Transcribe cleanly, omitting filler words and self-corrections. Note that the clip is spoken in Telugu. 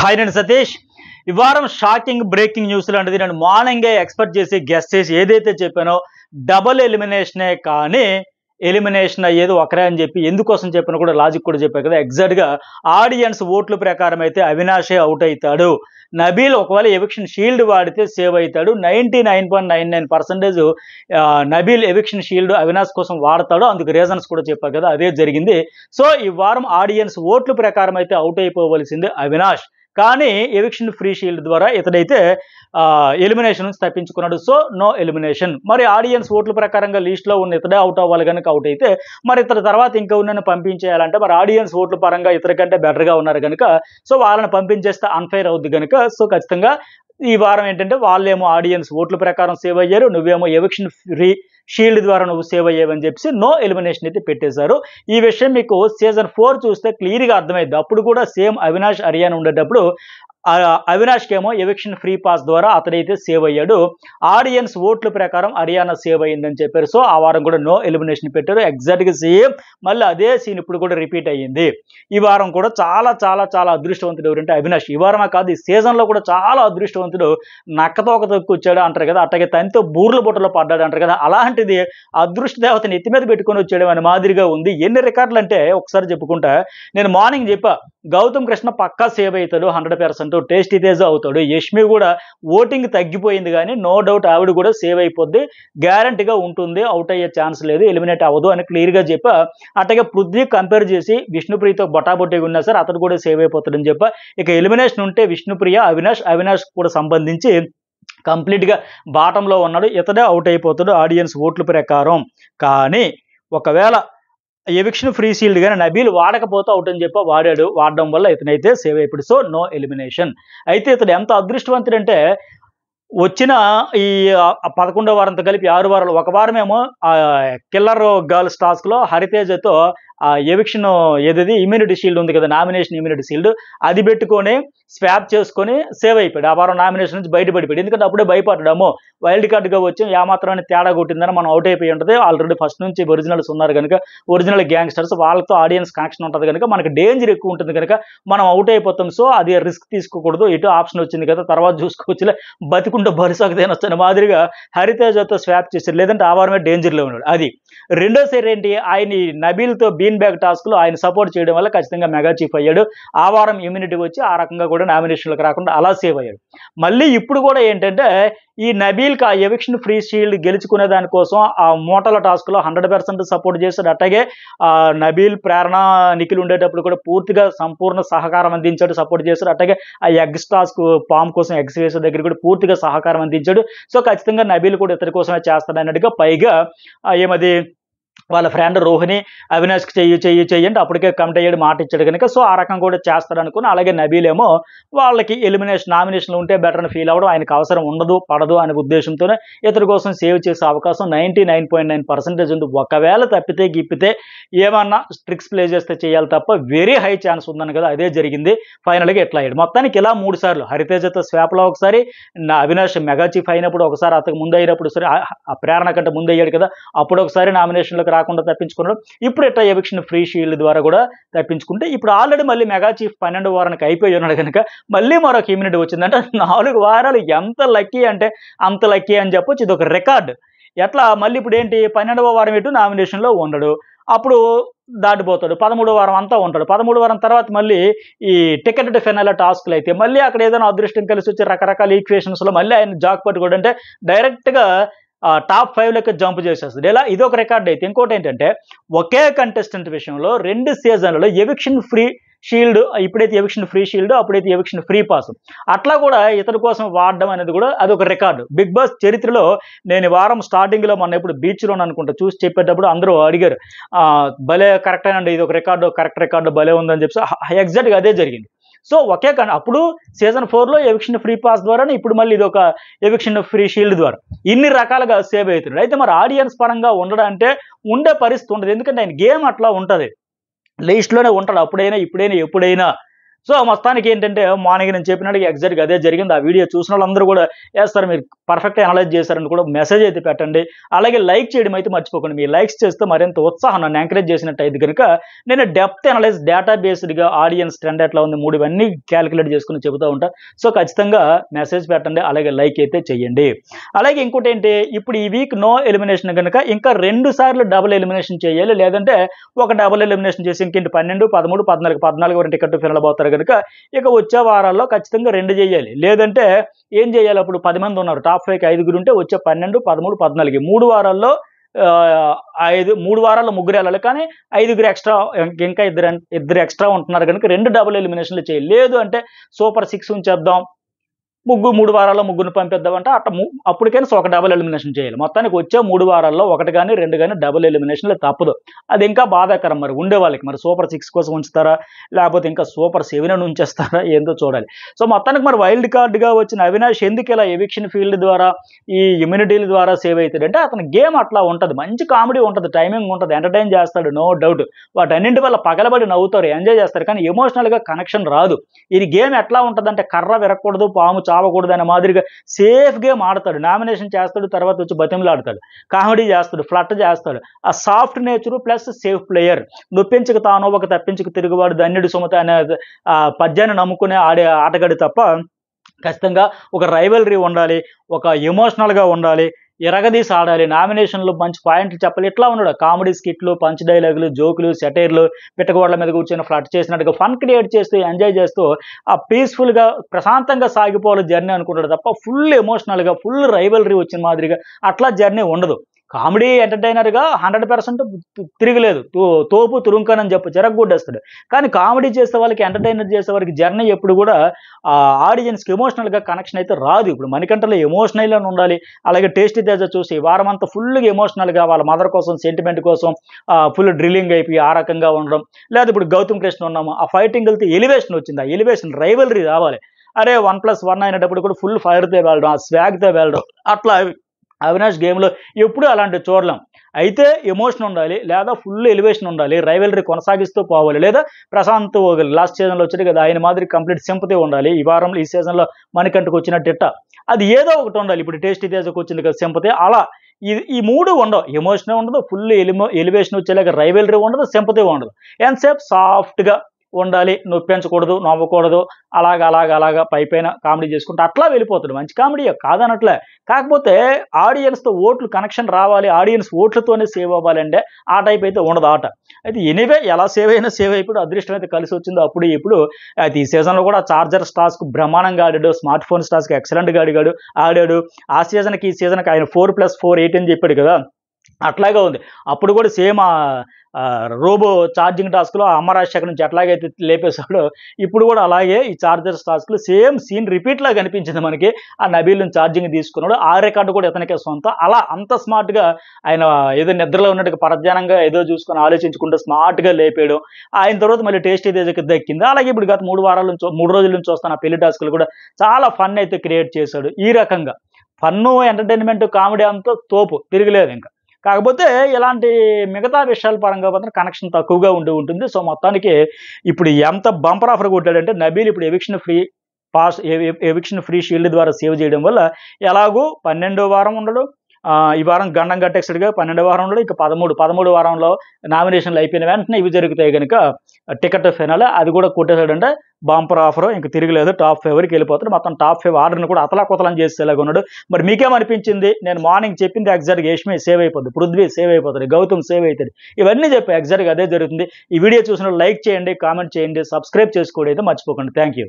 హాయ్ నేను సతీష్. ఈ వారం షాకింగ్ బ్రేకింగ్ న్యూస్ లాంటిది నేను మార్నింగే ఎక్స్పెక్ట్ చేసి గెస్ట్ చేసి ఏదైతే చెప్పానో డబుల్ ఎలిమినేషనే, కానీ ఎలిమినేషన్ అయ్యేది ఒకరే అని చెప్పి ఎందుకోసం చెప్పినా కూడా లాజిక్ కూడా చెప్పారు కదా. ఎగ్జాక్ట్గా ఆడియన్స్ ఓట్ల ప్రకారం అయితే అవినాషే అవుట్ అవుతాడు. నబీల్ ఒకవేళ ఎవిక్షన్ షీల్డ్ వాడితే సేవ్ అవుతాడు. 99.99% నబీల్ ఎవిక్షన్ షీల్డ్ అవినాష్ కోసం వాడతాడు. అందుకు రీజన్స్ కూడా చెప్పారు కదా, అదే జరిగింది. సో ఈ వారం ఆడియన్స్ ఓట్ల ప్రకారం అయితే అవుట్ అయిపోవలసింది అవినాష్, కానీ ఎవిక్షన్ ఫ్రీ షీల్డ్ ద్వారా ఇతడైతే ఎలిమినేషన్ నుంచి తప్పించుకున్నాడు. So no elimination. మరి ఆడియన్స్ ఓట్ల ప్రకారంగా లిస్ట్లో ఉన్న ఇతడే అవుట్ అవ్వాలి కనుక అవుట్ అయితే మరి ఇతర తర్వాత ఇంకా ఉన్న పంపించేయాలంటే మరి ఆడియన్స్ ఓట్ల పరంగా ఇతరికంటే బెటర్గా ఉన్నారు కనుక సో వాళ్ళని పంపించేస్తే అన్ఫైర్ అవుద్ది కనుక సో ఖచ్చితంగా ఈ వారం ఏంటంటే వాళ్ళేమో ఆడియన్స్ ఓట్ల ప్రకారం సేవ్ అయ్యారు, నువ్వేమో ఎవిక్షన్ ఫ్రీ షీల్డ్ ద్వారా నువ్వు సేవ్ అయ్యేవని చెప్పి నో ఎలిమినేషన్ అయితే పెట్టేశారు. ఈ విషయం మీకు సీజన్ 4 చూస్తే క్లియర్గా అర్థమైంది. అప్పుడు కూడా సేమ్ అవినాష్ హరియానా ఉండేటప్పుడు అవినాష్కి ఏమో ఎవిక్షన్ ఫ్రీ పాస్ ద్వారా అతడైతే సేవ్ అయ్యాడు. ఆడియన్స్ ఓట్ల ప్రకారం హరియానా సేవ్ అయ్యిందని చెప్పారు. సో ఆ వారం కూడా నో ఎలిమినేషన్ పెట్టారు. ఎగ్జాక్ట్గా సేమ్ మళ్ళీ అదే సీన్ ఇప్పుడు కూడా రిపీట్ అయ్యింది. ఈ వారం కూడా చాలా చాలా చాలా అదృష్టవంతుడు ఎవరంటే అవినాష్. ఈ వారమే కాదు, ఈ సీజన్లో కూడా చాలా అదృష్టవంతుడు. నక్కతోక తొక్కొచ్చాడు అంటారు కదా, అట్టగే తనతో బూర్ల బుట్టలో పడ్డాడు అంటారు కదా, అలాంటిది అదృష్ట దేవతని ఎత్తి మీద పెట్టుకొని వచ్చాడు అనే మాదిరిగా ఉంది. ఎన్ని రికార్డులు అంటే ఒకసారి చెప్పుకుంటా. నేను మార్నింగ్ చెప్పా, గౌతమ్ కృష్ణ పక్కా సేవ్ అవుతాడు 100%. టేస్టీ తేజ అవుతాడు. యష్మి కూడా ఓటింగ్ తగ్గిపోయింది కానీ నో డౌట్ ఆవిడ కూడా సేవ్ అయిపోద్ది, గ్యారంటీగా ఉంటుంది, అవుట్ అయ్యే ఛాన్స్ లేదు, ఎలిమినేట్ అవ్వదు అని క్లియర్గా చెప్పా. అట్టగే పృథ్వీ కంపేర్ చేసి విష్ణుప్రియతో బొటాబొట్టిగా ఉన్నా సార్ అతడు కూడా సేవ్ అయిపోతాడని చెప్పా. ఇక ఎలిమినేషన్ ఉంటే విష్ణుప్రియ అవినాష్ కూడా సంబంధించి కంప్లీట్గా బాటంలో ఉన్నాడు, ఇతడే అవుట్ అయిపోతాడు ఆడియన్స్ ఓట్ల ప్రకారం. కానీ ఒకవేళ ఎవిక్షన్ ఫ్రీ షీల్డ్ కానీ నబీల్ వాడకపోతే అవుట్ అని చెప్పి వాడడం వల్ల ఇతనైతే సేవ్ అయిపోయాడు. So no elimination. అయితే ఇతడు ఎంత అదృష్టవంతుడంటే వచ్చిన ఈ 11వ వారంతో కలిపి 6 వారాలు, ఒక వారమేమో కిల్లర్ గర్ల్స్ టాస్క్లో హరితేజతో ఎవిక్షన్ ఏదైతే ఇమ్యూనిటీ షీల్డ్ ఉంది కదా, నామినేషన్ ఇమ్యూనిటీ షీల్డ్, అది పెట్టుకొని స్వాప్ చేసుకొని సేవ్ అయిపోయాడు. ఆ వారం నామినేషన్ నుంచి బయటపడిపోయాడు. ఎందుకంటే అప్పుడే భయపడ్డాము, వైల్డ్ కార్డ్గా వచ్చి ఏమాత్రమైన తేడా కొట్టిందని మనం అవుట్ అయిపోయి ఉంటుంది. ఆల్రెడీ ఫస్ట్ నుంచి ఒరిజినల్స్ ఉన్నారు కనుక, ఒరిజినల్ గ్యాంగ్స్టర్స్, వాళ్ళతో ఆడియన్స్ కనెక్షన్ ఉంటుంది కనుక మనకి డేంజర్ ఎక్కువ ఉంటుంది కనుక మనం అవుట్ అయిపోతాం. సో అది రిస్క్ తీసుకోకూడదు, ఇటు ఆప్షన్ వచ్చింది కదా తర్వాత చూసుకోవచ్చులే, బతికుంటే బరిసాకు తినొచ్చు మాదిరిగా హరితేజతో స్వాప్ చేశారు. లేదంటే ఆ వారమే డేంజర్లో ఉన్నాడు. అది రెండోసారి ఏంటి, ఆయన నబీల్తో బీన్ బ్యాగ్ టాస్క్లో ఆయన సపోర్ట్ చేయడం వల్ల ఖచ్చితంగా మెగా చీఫ్ అయ్యాడు. ఆ వారం ఇమ్యూనిటీ వచ్చి ఆ రకంగా కూడా నామినేషన్లకు రాకుండా అలా సేవ్ అయ్యాడు. మళ్ళీ ఇప్పుడు కూడా ఏంటంటే ఈ నబీల్కి ఆ ఎవిక్షన్ ఫ్రీ షీల్డ్ గెలుచుకునే దానికోసం ఆ మూటల టాస్క్లో 100% సపోర్ట్ చేశాడు. అట్లాగే నబీల్, ప్రేరణ, నిఖిల్ ఉండేటప్పుడు కూడా పూర్తిగా సంపూర్ణ సహకారం అందించాడు, సపోర్ట్ చేశాడు. అట్లాగే ఆ ఎగ్స్ టాస్క్ పామ్ కోసం ఎగ్స్ వేసే దగ్గర కూడా పూర్తిగా సహకారం అందించాడు. సో ఖచ్చితంగా నబీల్ కూడా ఇతని కోసమే చేస్తాడు అన్నట్టుగా, పైగా ఏమది వాళ్ళ ఫ్రెండ్ రోహిణి అవినాష్కి చెయ్యి అంటే అప్పటికే కమిట్ అయ్యాడు, మాట ఇచ్చాడు కనుక సో ఆ రకం కూడా చేస్తాడు అనుకుని. అలాగే నబీల్ ఏమో వాళ్ళకి నామినేషన్లు ఉంటే బెటర్ అని ఫీల్ అవ్వడం, ఆయనకు అవసరం ఉండదు పడదు అనే ఉద్దేశంతోనే ఇతని కోసం సేవ్ చేసే అవకాశం 99.9% ఉంది. ఒకవేళ తప్పితే గిప్పితే ఏమన్నా ట్రిక్స్ ప్లే చేస్తే చేయాలి తప్ప వెరీ హై ఛాన్స్ ఉందని కదా, అదే జరిగింది. ఫైనల్గా ఎట్లా అయ్యాడు మొత్తానికి ఇలా 3 సార్లు హరితేజతో స్వాప్లో ఒకసారి, అవినాష్ మెగా చీఫ్ అయినప్పుడు ఒకసారి, అతనికి ముందు అయినప్పుడు సరే ఆ ప్రేరణ కంటే ముందు అయ్యాడు కదా అప్పుడు ఒకసారి నామినేషన్లకు రాకుండా తప్పించుకున్నాడు. ఇప్పుడు ఎట్లా ఎవిక్షన్ ఫ్రీ షీల్డ్ ద్వారా కూడా తప్పించుకుంటే ఇప్పుడు ఆల్రెడీ మళ్ళీ మెగా చీఫ్ 12వ వారానికి అయిపోయి ఉన్నాడు కనుక మళ్ళీ మరొక ఇమ్యూనిటీ వచ్చిందంటే 4 వారాలు ఎంత లక్కీ అంటే అంత లక్కీ అని చెప్పొచ్చు. ఇది ఒక రికార్డ్. ఎట్లా మళ్ళీ ఇప్పుడు ఏంటి 12వ వారం ఎటు నామినేషన్లో ఉండడు, అప్పుడు దాటిపోతాడు, 13వ వారం అంతా ఉంటాడు. 13వ వారం తర్వాత మళ్ళీ ఈ టికెట్ టు ఫైనల్ టాస్క్లు అయితే మళ్ళీ అక్కడ ఏదైనా అదృష్టం కలిసి వచ్చి రకరకాల ఈక్వేషన్స్లో మళ్ళీ ఆయన జాక్ పట్టుకోవడం అంటే డైరెక్ట్గా టాప్ 5 జంప్ చేసేస్తుంది. ఇలా ఇదొక రికార్డ్. అయితే ఇంకోటి ఏంటంటే ఒకే కంటెస్టెంట్ విషయంలో 2 సీజన్లలో ఎవిక్షన్ ఫ్రీ షీల్డ్, ఇప్పుడైతే ఎవిక్షన్ ఫ్రీ షీల్డ్, అప్పుడైతే ఎవిక్షన్ ఫ్రీ పాస్, అట్లా కూడా ఇతని కోసం వాడడం అనేది కూడా అదొక రికార్డు. బిగ్ బాస్ చరిత్రలో నేను ఈ వారం స్టార్టింగ్లో మొన్న ఇప్పుడు బీచ్లో అనుకుంటా చూసి చెప్పేటప్పుడు అందరూ అడిగారు భలే కరెక్ట్ అయినండి, ఇది ఒక రికార్డు, కరెక్ట్ రికార్డు భలే ఉందని చెప్పి ఎగ్జాక్ట్గా అదే జరిగింది. సో ఒకే అప్పుడు సీజన్ 4లో ఎవిక్షన్ ఫ్రీ పాస్ ద్వారానే, ఇప్పుడు మళ్ళీ ఇది ఒక ఎవిక్షన్ ఫ్రీ షీల్డ్ ద్వారా ఇన్ని రకాలుగా సేవ్ అవుతున్నాడు. అయితే మరి ఆడియన్స్ పరంగా ఉండడం అంటే ఉండే పరిస్థితి ఉండదు, ఎందుకంటే ఆయన గేమ్ అట్లా ఉంటుంది, లిస్ట్లోనే ఉంటాడు అప్పుడైనా ఇప్పుడైనా ఎప్పుడైనా. సో మొత్తానికి ఏంటంటే మార్నింగ్ నేను చెప్పినట్టుగా ఎగ్జాక్ట్గా అదే జరిగింది. ఆ వీడియో చూసిన వాళ్ళందరూ కూడా సార్ మీరు పర్ఫెక్ట్గా అనలైజ్ చేశారని కూడా మెసేజ్ అయితే పెట్టండి. అలాగే లైక్ చేయడం అయితే మర్చిపోకండి. మీరు లైక్స్ చేస్తే మరింత ఉత్సాహం నన్ను ఎంకరేజ్ చేసినట్టు అయితే కనుక నేను డెప్త్ అనలైజ్ డేటా బేస్డ్గా ఆడియన్స్ ట్రెండ్ ఎట్లా ఉంది 3 ఇవన్నీ క్యాలిక్యులేట్ చేసుకుని చెబుతూ ఉంటా. సో ఖచ్చితంగా మెసేజ్ పెట్టండి, అలాగే లైక్ అయితే చేయండి. అలాగే ఇంకోటి ఏంటి, ఇప్పుడు ఈ వీక్ నో ఎలిమినేషన్ కనుక ఇంకా 2 సార్లు డబుల్ ఎలిమినేషన్ చేయాలి. లేదంటే ఒక డబుల్ ఎలిమినేషన్ చేసి ఇంకేంటి 12, 13, 14 వరకు టికెట్ ఫినల్ పోతారు కనుక ఇక వచ్చే వారాల్లో ఖచ్చితంగా 2 చేయాలి. లేదంటే ఏం చేయాలి, అప్పుడు 10 మంది ఉన్నారు, టాప్ 5కి 5 ఉంటే వచ్చే 12, 13, 14 3 వారాల్లో 3 వారాల్లో 3 వెళ్ళాలి. కానీ 5 ఎక్స్ట్రా, ఇంకా ఇద్దరు ఎక్స్ట్రా ఉంటున్నారు కనుక 2 డబుల్ ఎలిమినేషన్లు చేయాలి. లేదు అంటే సూపర్ 6 ఉంచేద్దాం, 3 వారాల్లో 3 పంపిద్దామంటే అట్లా అప్పటికైనా ఒక డబుల్ ఎలిమినేషన్ చేయాలి. మొత్తానికి వచ్చే 3 వారాల్లో 1 కానీ 2 కానీ డబుల్ ఎలిమినేషన్లు తప్పదు. అది ఇంకా బాధాకరం మరి ఉండే వాళ్ళకి. మరి సూపర్ 6 కోసం ఉంచుతారా, లేకపోతే ఇంకా సూపర్ 7 అని ఉంచేస్తారా, ఏందో చూడాలి. సో మొత్తానికి మరి వైల్డ్ కార్డ్గా వచ్చిన అవినాష్ ఎందుకు ఇలా ఎవిక్షన్ ఫీల్డ్ ద్వారా ఈ ఇమ్యూనిటీల ద్వారా సేవ్ అవుతాడు అంటే అతని గేమ్ అట్లా ఉంటుంది. మంచి కామెడీ ఉంటుంది, టైమింగ్ ఉంటుంది, ఎంటర్టైన్ చేస్తాడు, నో డౌట్. వాటన్నింటి వల్ల పగలబడి నవ్వుతారు, ఎంజాయ్ చేస్తారు. కానీ ఎమోషనల్గా కనెక్షన్ రాదు. ఇది గేమ్ ఎట్లా ఉంటుందంటే కర్ర విరగకూడదు, పాము చావకూడదు అనే మాదిరిగా సేఫ్ గేమ్ ఆడతాడు. నామినేషన్ చేస్తాడు, తర్వాత వచ్చి బతిమలాడతాడు, కామెడీ చేస్తాడు, ఫ్లట్ చేస్తాడు. ఆ soft nature plus safe player. నొప్పించక తాను ఒక తప్పించక తిరుగువాడు ధన్యుడు సుమత అనే పద్యాన్ని నమ్ముకునే ఆడే ఆటగాడు తప్ప ఖచ్చితంగా ఒక రైవలరీ ఉండాలి, ఒక ఎమోషనల్గా ఉండాలి, ఎరగదీసి ఆడాలి, నామినేషన్లు మంచి పాయింట్లు చెప్పాలి. ఇట్లా ఉన్నాడు. కామెడీ స్కిట్లు, పంచ్ డైలాగులు, జోకులు, సెటైర్లు, పిట్టగోడల మీద కూర్చొని ఫ్లట్ చేసినట్టుగా ఫన్ క్రియేట్ చేస్తూ ఎంజాయ్ చేస్తూ ఆ పీస్ఫుల్గా ప్రశాంతంగా సాగిపోవాలి జర్నీ అనుకుంటాడు తప్ప ఫుల్ ఎమోషనల్గా ఫుల్ రైవలరీ వచ్చిన మాదిరిగా అట్లా జర్నీ ఉండదు. కామెడీ ఎంటర్టైనర్గా 100% తిరగలేదు, తోపు తురుంకనని చెప్పు చెరగొట్టేస్తాడు. కానీ కామెడీ చేసే వాళ్ళకి, ఎంటర్టైనర్ చేసే వాళ్ళకి జర్నీ ఎప్పుడు కూడా ఆడియన్స్కి ఎమోషనల్గా కనెక్షన్ అయితే రాదు. ఇప్పుడు మణికంఠలో ఎమోషనల్ అని ఉండాలి. అలాగే టేస్టీ తేజ చూసి వారం అంతా ఫుల్గా ఎమోషనల్గా వాళ్ళ మదర్ కోసం, సెంటిమెంట్ కోసం ఫుల్ డ్రిల్లింగ్ అయిపోయి ఆ రకంగా ఉండడం. లేదా ఇప్పుడు గౌతమ్ కృష్ణ ఉన్నాము, ఆ ఫైటింగ్ వెళ్తే ఎలివేషన్ వచ్చింది, ఆ ఎలివేషన్ రైవలరీ రావాలి. అరే 1+1 అయినప్పుడు కూడా ఫుల్ ఫైర్తో వెళ్ళడం, ఆ స్వాగ్తో వెళ్ళడం, అట్లా అవినాష్ గేమ్లో ఎప్పుడూ అలాంటివి చూడలేం. అయితే ఎమోషన్ ఉండాలి, లేదా ఫుల్ ఎలివేషన్ ఉండాలి, రైవలరీ కొనసాగిస్తూ పోవాలి. లేదా ప్రశాంత్ లాస్ట్ సీజన్లో వచ్చాడు కదా, ఆయన మాదిరి కంప్లీట్ సింపతి ఉండాలి. ఈ వారంలో ఈ సీజన్లో మణికంఠకు వచ్చినట్టు అది ఏదో ఒకటి ఉండాలి. ఇప్పుడు టేస్టీ తేజకు వచ్చింది కదా సింపతి, అలా ఈ 3 ఉండవు. ఎమోషన్ ఉండదు, ఫుల్ ఎలివేషన్ వచ్చేలాగా రైవలరీ ఉండదు, సింపతి ఉండదు. ఎంతసేపు సాఫ్ట్గా ఉండాలి, నొప్పించకూడదు, నవ్వకూడదు, అలాగా పైపైన కామెడీ చేసుకుంటూ అట్లా వెళ్ళిపోతాడు. మంచి కామెడీ కాదనట్లే. కాకపోతే ఆడియన్స్తో ఓట్లు కనెక్షన్ రావాలి, ఆడియన్స్ ఓట్లతోనే సేవ్ అవ్వాలంటే ఆ టైప్ అయితే ఉండదు ఆట. అయితే ఎనీవే ఎలా సేవ్ అయినా సేవ్ అయిపోయి అదృష్టం అయితే కలిసి వచ్చిందో అప్పుడు ఇప్పుడు. అయితే ఈ సీజన్లో కూడా చార్జర్ స్టార్స్కు బ్రహ్మాండంగా ఆడాడు, స్మార్ట్ ఫోన్ స్టార్స్కి ఎక్సలెంట్గా ఆడాడు. ఆ సీజన్కి ఈ సీజన్కి ఆయన 4+4 8 అని చెప్పాడు కదా, అట్లాగే ఉంది. అప్పుడు కూడా సేమ్ రోబో ఛార్జింగ్ టాస్క్లో అమరాశేఖర్ నుంచి ఎట్లాగైతే లేపేశాడో ఇప్పుడు కూడా అలాగే ఈ చార్జర్ టాస్క్లో సేమ్ సీన్ రిపీట్లా కనిపించింది మనకి. ఆ నబీల్ నుంచి ఛార్జింగ్ తీసుకున్నాడు, ఆ రికార్డు కూడా ఇతనికే సొంతం. అలా అంత స్మార్ట్గా ఆయన ఏదో నిద్రలో ఉన్నట్టుగా పరధ్యానంగా ఏదో చూసుకొని ఆలోచించుకుంటూ స్మార్ట్గా లేపాడు. ఆయన తర్వాత మళ్ళీ టేస్టీ తేజకి దక్కింది. అలాగే ఇప్పుడు గత 3 రోజుల నుంచి వస్తున్న పెళ్లి టాస్క్లు కూడా చాలా ఫన్ అయితే క్రియేట్ చేశాడు. ఈ రకంగా ఫన్ను, ఎంటర్టైన్మెంట్, కామెడీ అంతా తోపు, తిరగలేదు ఇంకా. కాకపోతే ఇలాంటి మిగతా విషయాల పరంగా మాత్రం కనెక్షన్ తక్కువగా ఉంటుంది. సో మొత్తానికి ఇప్పుడు ఎంత బంపర్ ఆఫర్ కొట్టాడంటే నబీల్ ఇప్పుడు ఎవిక్షన్ ఫ్రీ షీల్డ్ ద్వారా సేవ్ చేయడం వల్ల ఎలాగూ 12వ వారం ఉండడు, ఈ వారం గండం కట్టేసాడుగా 12వ వారం ఉండడు, ఇక 13 వారంలో నామినేషన్లు అయిపోయిన వెంటనే ఇవి జరుగుతాయి కనుక టికెట్ ఫైనల్ అది కూడా కొట్టేశాడంటే బంపర్ ఆఫర్, ఇంక తిరగలేదు. టాప్ 5 వరకు వెళ్ళిపోతాడు. మొత్తం టాప్ 5 ఆర్డర్ని కూడా అతలాకుతలం చేసేలాగా ఉన్నాడు. మరి మీకేమనిపించింది? నేను మార్నింగ్ చెప్పింది ఎగ్జాక్ట్గా యష్మి సేవ్ అయిపోద్ది, పృథ్వీ సేవ్ అయిపోతాడు, గౌతమ్ సేవ్ అవుతాడు, ఇవన్నీ చెప్పి ఎగ్జాక్ట్గా అదే జరుగుతుంది. ఈ వీడియో చూసిన లైక్ చేయండి, కామెంట్ చేయండి, సబ్స్క్రైబ్ చేసుకోవడం అయితే మర్చిపోకండి. Thank you.